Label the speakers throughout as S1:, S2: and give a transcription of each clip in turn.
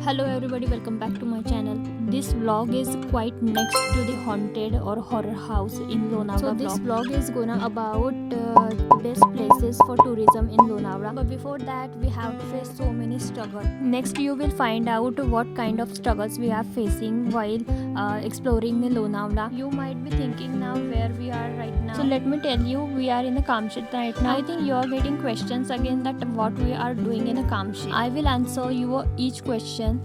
S1: Hello everybody, welcome back to my channel. This vlog is quite next to the haunted or horror house in Lonavala. So this vlog is gonna about the best places for tourism in Lonavala. But before that we have to face so many struggles. Next you will find out what kind of struggles we are facing while exploring Lonavala. You might be thinking now where we are right now. So let me tell you, we are in a Kamshit right now. I think you are getting questions again that what we are doing in a Kamshit. I will answer your each question.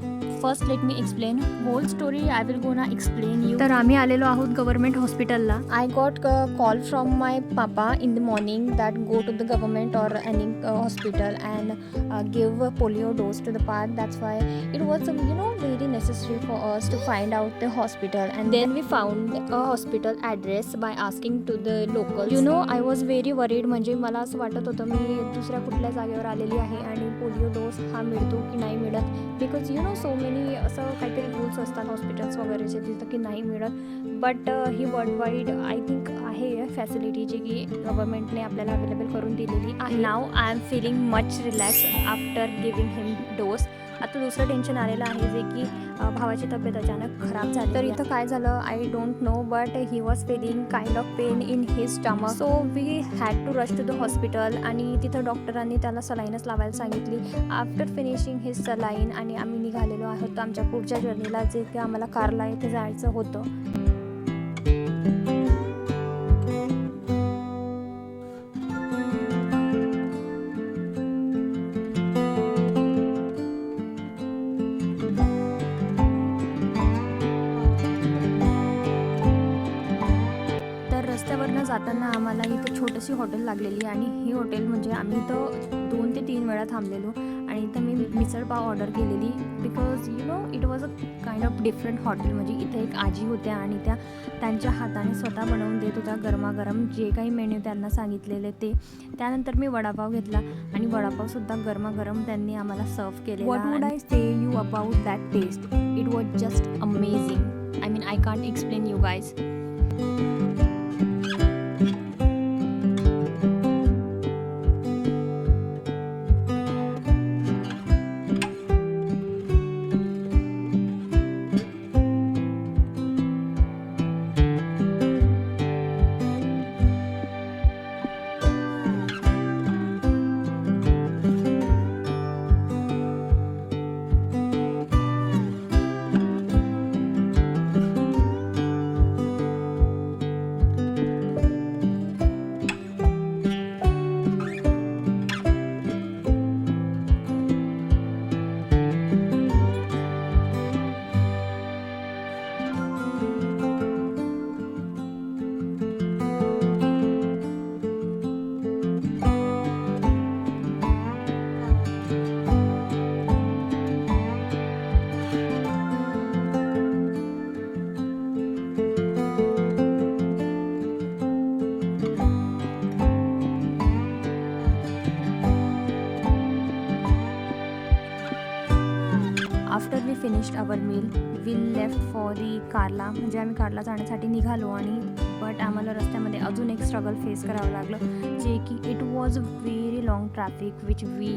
S1: First let me explain whole story. I will gonna explain you. तर आम्ही आलेलो आहोत government हॉस्पिटलला. I got call from my papa in the morning that go to the government or any hospital and give polio dose to the park. That's why it was very necessary for us to find out the hospital, and then we found a hospital address by asking to the locals. I was very worried. म्हणजे मला असं वाटत होतं मी दुसऱ्या कुठल्या जागेवर आलेली आहे आणि पोलिओ डोस हा मिळतो की नाही मिळत. बिकॉज सो मेनी असं काहीतरी रूल्स असतात हॉस्पिटल्स वगैरेचे तिथं की नाही मिळत. बट ही वर्ल्ड वाईड आय थिंक आहे फॅसिलिटी जी की गव्हर्नमेंटने आपल्याला अवेलेबल करून दिलेली आहे. Now I am feeling much relax after giving him dose. आता दुसरं टेन्शन आलेलं आहे जे की भावाची तब्येत अचानक खराब झाली. तर इथं काय झालं I don't know, but he was feeling kind of pain in his stomach. So we had to rush to the hospital आणि तिथं डॉक्टरांनी त्याला सलाईनच लावायला सांगितली. आफ्टर फिनिशिंग हिज सलाईन आणि आम्ही निघालेलो आहोत आमच्या पुढच्या जर्नीला, जे की आम्हाला कारला इथे जायचं होतं. रस्त्यावरनं जाताना आम्हाला इथं छोटीशी हॉटेल लागलेली आणि ही हॉटेल म्हणजे आम्ही इथं 2 ते 3 वेळा थांबलेलो आणि इथं मी मिसळपाव ऑर्डर केलेली. Because it was a kind of different hotel. म्हणजे इथे एक आजी होत्या आणि त्या त्यांच्या हाताने स्वतः बनवून देत होत्या गरमागरम जे काही मेन्यू त्यांना सांगितलेले ते. त्यानंतर मी वडापाव घेतला आणि वडापावसुद्धा गरमागरम त्यांनी आम्हाला सर्व केले. What would I say you about that test. It was just amazing. I mean I can't explain you guys. After we finished our meal we left for the कारला. म्हणजे आम्ही कारला जाण्यासाठी निघालो आणि बट आम्हाला रस्त्यामध्ये अजून एक स्ट्रगल फेस करावं लागलं जे की it was very long traffic which we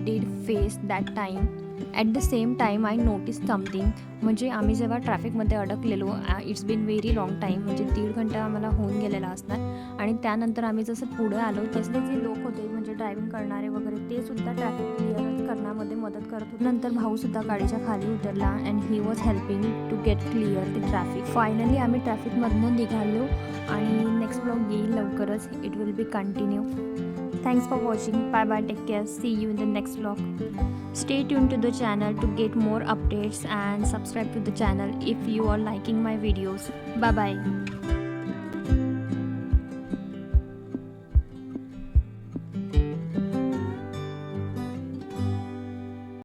S1: did face that time. At the same time I notice something. म्हणजे आम्ही जेव्हा ट्रॅफिकमध्ये अडकलेलो it's been very long time. म्हणजे 1.5 घंटा आम्हाला होऊन गेलेला असणार आणि त्यानंतर आम्ही जसं पुढे आलो तसले जे लोक होते म्हणजे ड्रायव्हिंग करणारे वगैरे ते सुद्धा ट्रॅफिक क्लिअर करण्यामध्ये मदत करत होते. नंतर भाऊसुद्धा गाडीच्या खाली उतरला and he was helping to get clear the traffic. Finally आम्ही ट्रॅफिकमधून निघालो आणि नेक्स्ट ब्लॉग येईल लवकरच. It will be continue. Thanks for watching. Bye bye. Take care. See you in the next vlog. Stay tuned to the channel to get more updates and subscribe to the channel if you are liking my videos. Bye bye.